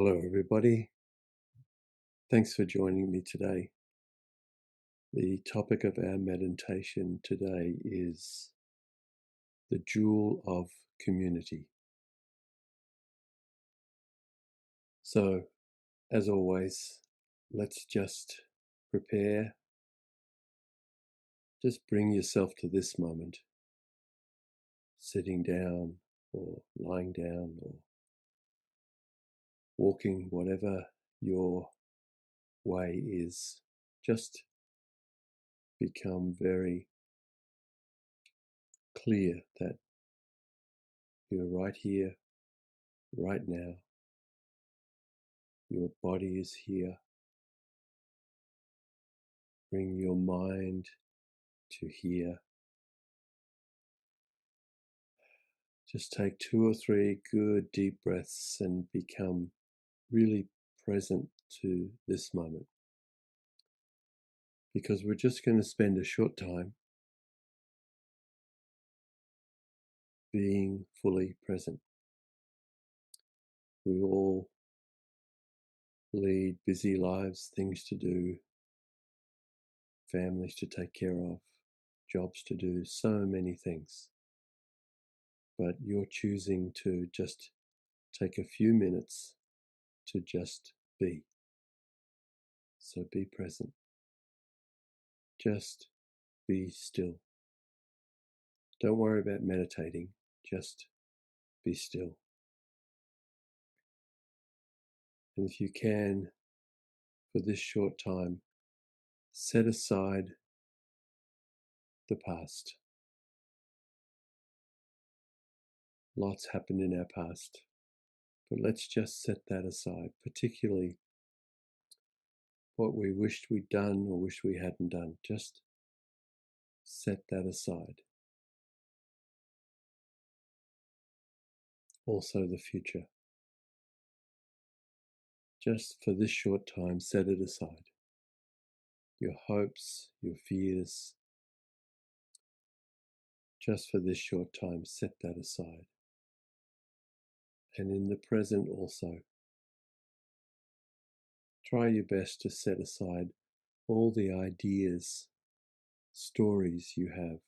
Hello, everybody. Thanks for joining me today. The topic of our meditation today is the jewel of community. So, as always, let's just prepare. Just bring yourself to this moment, sitting down or lying down or walking, whatever your way is. Just become very clear that you're right here, right now. Your body is here. Bring your mind to here. Just take 2 or 3 good deep breaths and become really present to this moment. Because we're just going to spend a short time being fully present. We all lead busy lives, things to do, families to take care of, jobs to do, so many things. But you're choosing to just take a few minutes to just be. So be present. Just be still. Don't worry about meditating, just be still. And if you can, for this short time, set aside the past. Lots happened in our past, but let's just set that aside, particularly what we wished we'd done or wished we hadn't done. Just set that aside. Also the future. Just for this short time, set it aside. Your hopes, your fears. Just for this short time, set that aside. And in the present also, try your best to set aside all the ideas, stories you have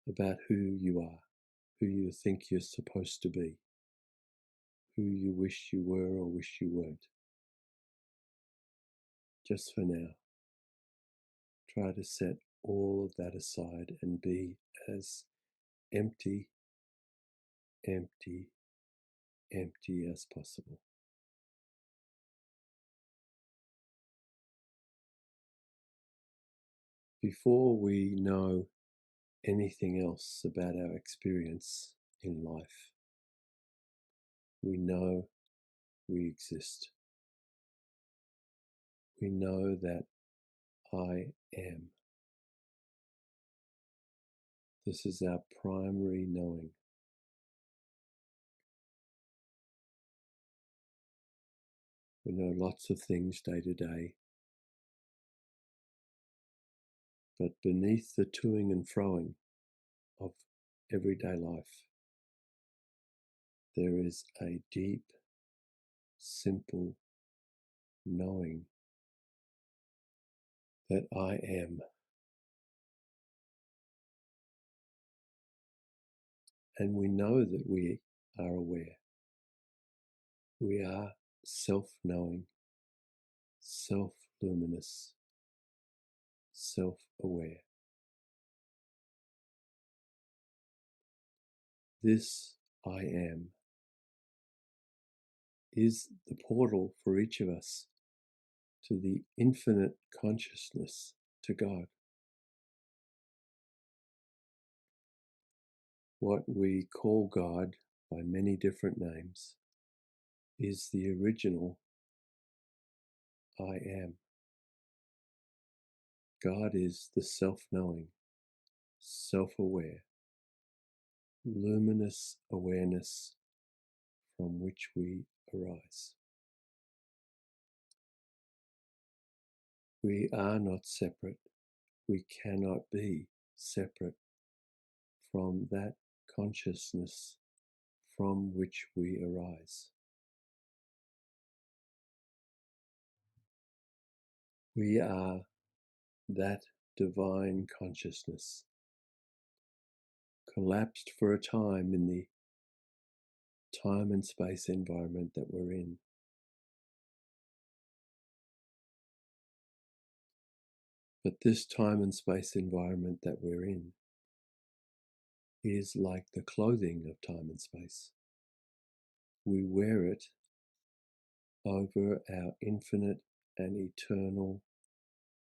about who you are, who you think you're supposed to be, who you wish you were or wish you weren't. Just for now, try to set all of that aside and be as empty, empty, empty as possible. Before we know anything else about our experience in life, we know we exist. We know that I am. This is our primary knowing. We know lots of things day to day, but beneath the toing and froing of everyday life, there is a deep, simple knowing that I am. And we know that we are aware. We are self-knowing, self-luminous, self-aware. This I am is the portal for each of us to the infinite consciousness, to God. What we call God by many different names is the original I am. God is the self-knowing, self-aware, luminous awareness from which we arise. We are not separate. We cannot be separate from that consciousness from which we arise. We are that divine consciousness, collapsed for a time in the time and space environment that we're in. But this time and space environment that we're in is like the clothing of time and space. We wear it over our infinite and eternal,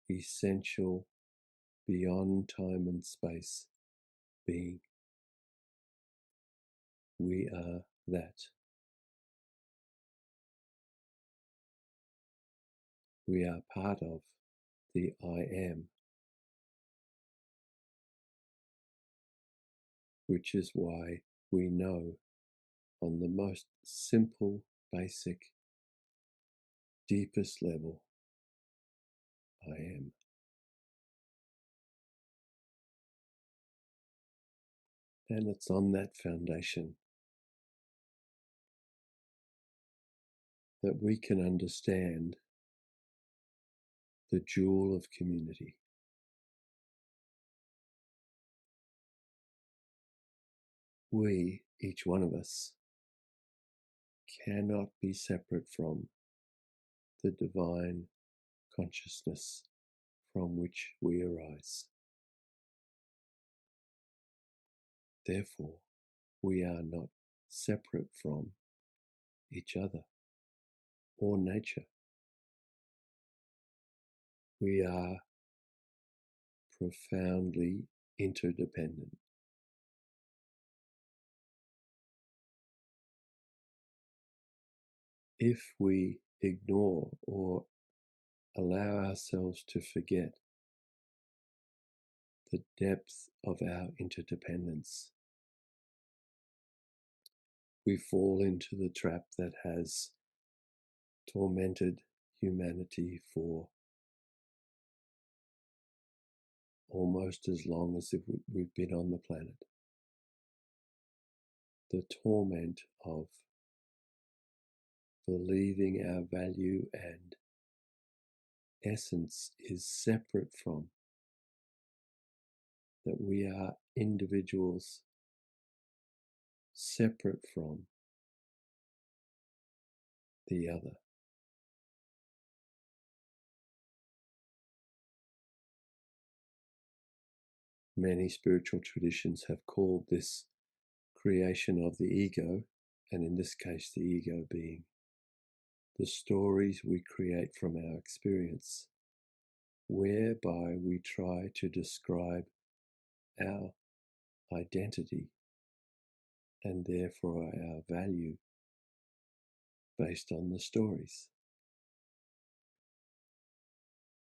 essential, beyond time and space being. We are that. We are part of the I am, which is why we know on the most simple, basic, deepest level, I am. And it's on that foundation that we can understand the jewel of community. We, each one of us, cannot be separate from the divine consciousness from which we arise. Therefore, we are not separate from each other or nature. We are profoundly interdependent. If we ignore or allow ourselves to forget the depth of our interdependence, we fall into the trap that has tormented humanity for almost as long as if we've been on the planet. The torment of believing our value and essence is separate from, that we are individuals separate from the other. Many spiritual traditions have called this creation of the ego, and in this case the ego being the stories we create from our experience, whereby we try to describe our identity and therefore our value based on the stories.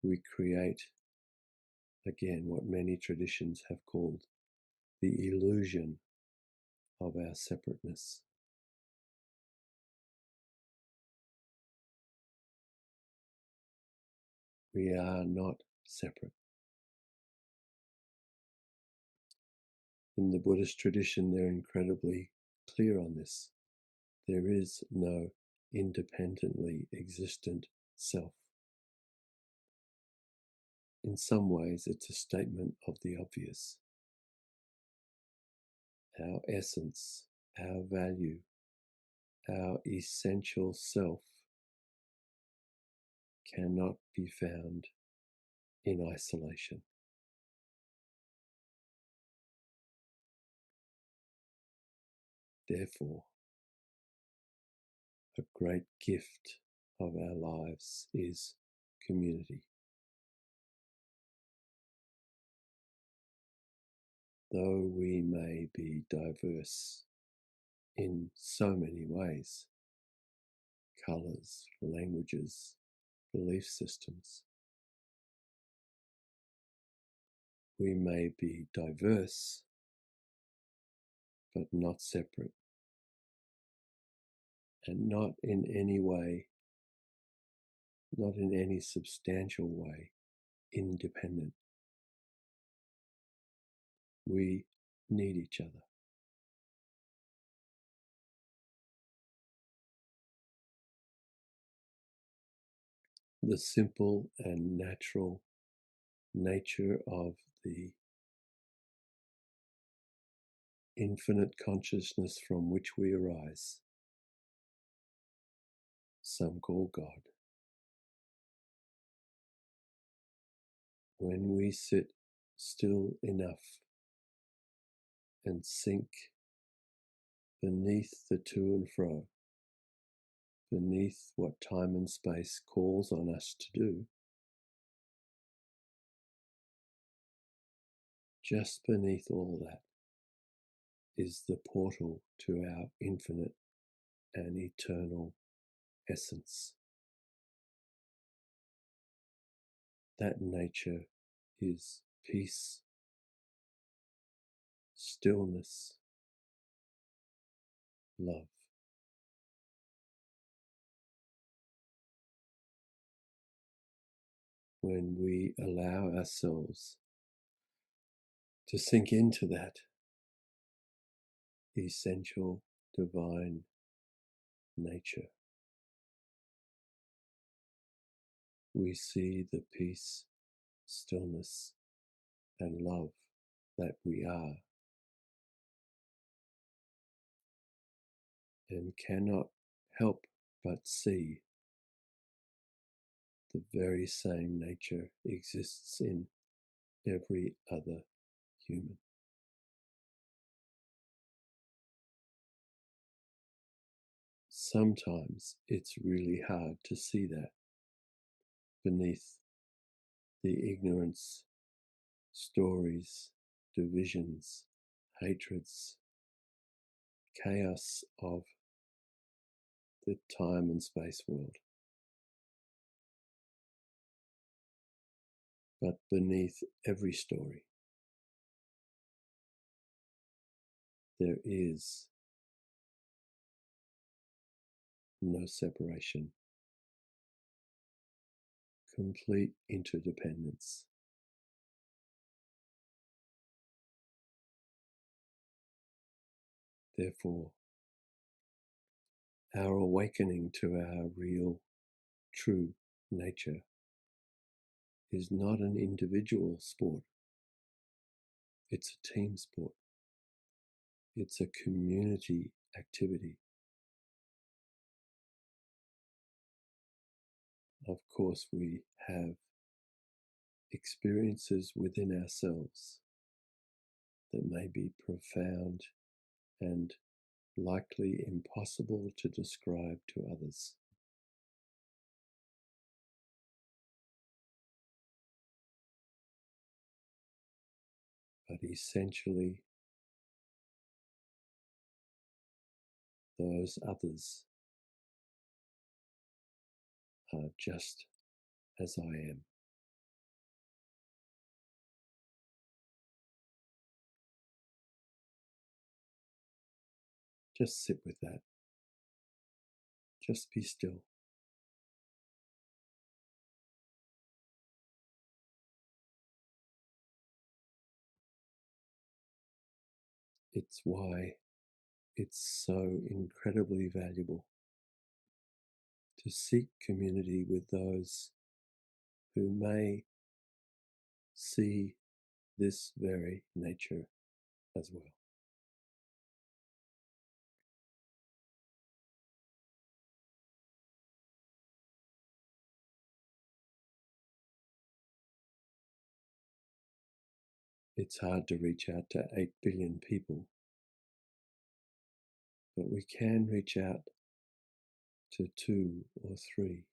We create, again, what many traditions have called the illusion of our separateness. We are not separate. In the Buddhist tradition, they're incredibly clear on this. There is no independently existent self. In some ways, it's a statement of the obvious. Our essence, our value, our essential self cannot be found in isolation. Therefore, a great gift of our lives is community. Though we may be diverse in so many ways, colours, languages, belief systems, we may be diverse but not separate, and not in any way, not in any substantial way, independent. We need each other. the simple and natural nature of the infinite consciousness from which we arise, some call God. When we sit still enough and sink beneath the to and fro, beneath what time and space calls on us to do, just beneath all that is the portal to our infinite and eternal essence. That nature is peace, stillness, love. When we allow ourselves to sink into that essential divine nature, we see the peace, stillness, and love that we are, and cannot help but see the very same nature exists in every other human. Sometimes it's really hard to see that beneath the ignorance, stories, divisions, hatreds, chaos of the time and space world. But beneath every story, there is no separation, complete interdependence. Therefore, our awakening to our real, true nature is not an individual sport. It's a team sport. It's a community activity. Of course, we have experiences within ourselves that may be profound and likely impossible to describe to others. But essentially, those others are just as I am. Just sit with that. Just be still. It's why it's so incredibly valuable to seek community with those who may see this very nature as well. It's hard to reach out to 8 billion people, but we can reach out to 2 or 3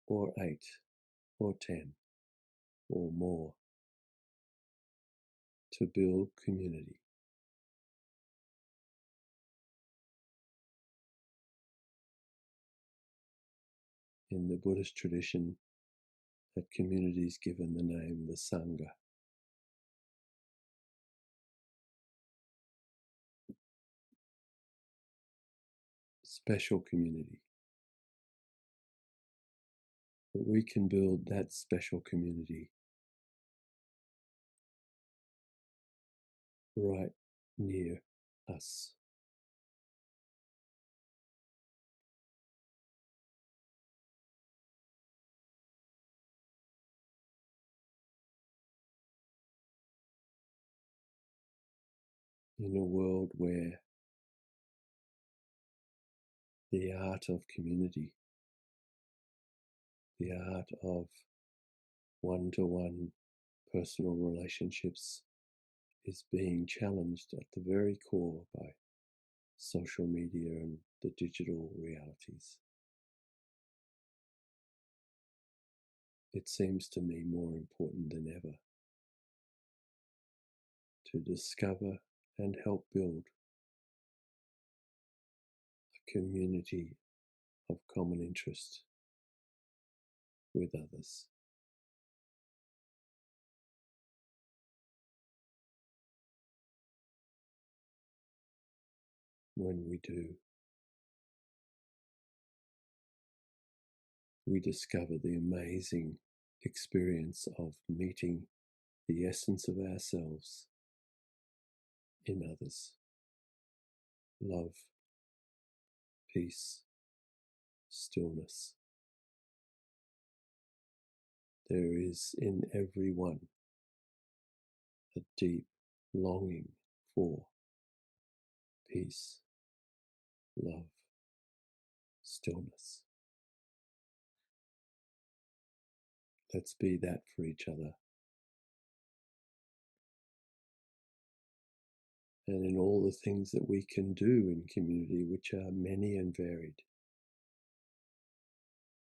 or 8 or 10 or more to build community. In the Buddhist tradition, that community is given the name the Sangha. Special community. But we can build that special community right near us. in a world where the art of community, the art of one-to-one personal relationships is being challenged at the very core by social media and the digital realities. It seems to me more important than ever to discover and help build a community of common interest with others. When we do, we discover the amazing experience of meeting the essence of ourselves in others. Love, peace, stillness. There is in everyone a deep longing for peace, love, stillness. Let's be that for each other. And in all the things that we can do in community, which are many and varied,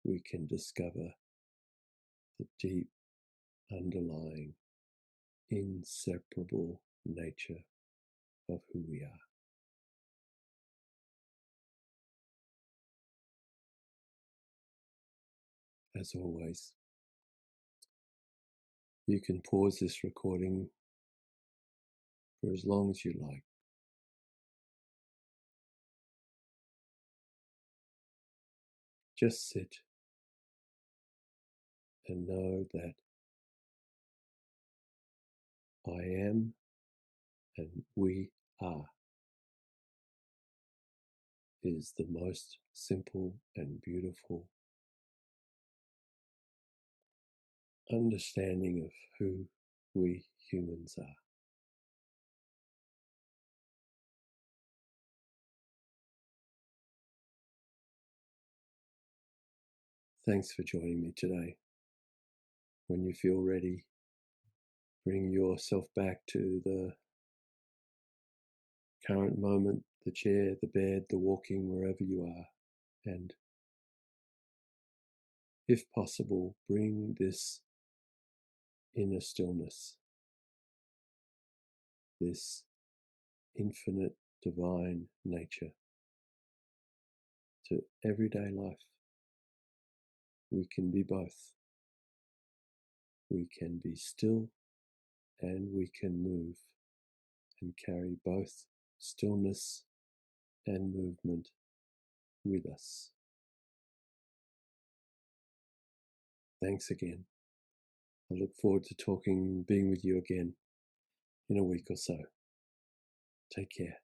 we can discover the deep, underlying, inseparable nature of who we are. As always, you can pause this recording for as long as you like. Just sit and know that I am and we are is the most simple and beautiful understanding of who we humans are. Thanks for joining me today. When you feel ready, bring yourself back to the current moment, the chair, the bed, the walking, wherever you are. And if possible, bring this inner stillness, this infinite divine nature to everyday life. We can be both. We can be still and we can move and carry both stillness and movement with us. Thanks again. I look forward to being with you again in a week or so. Take care.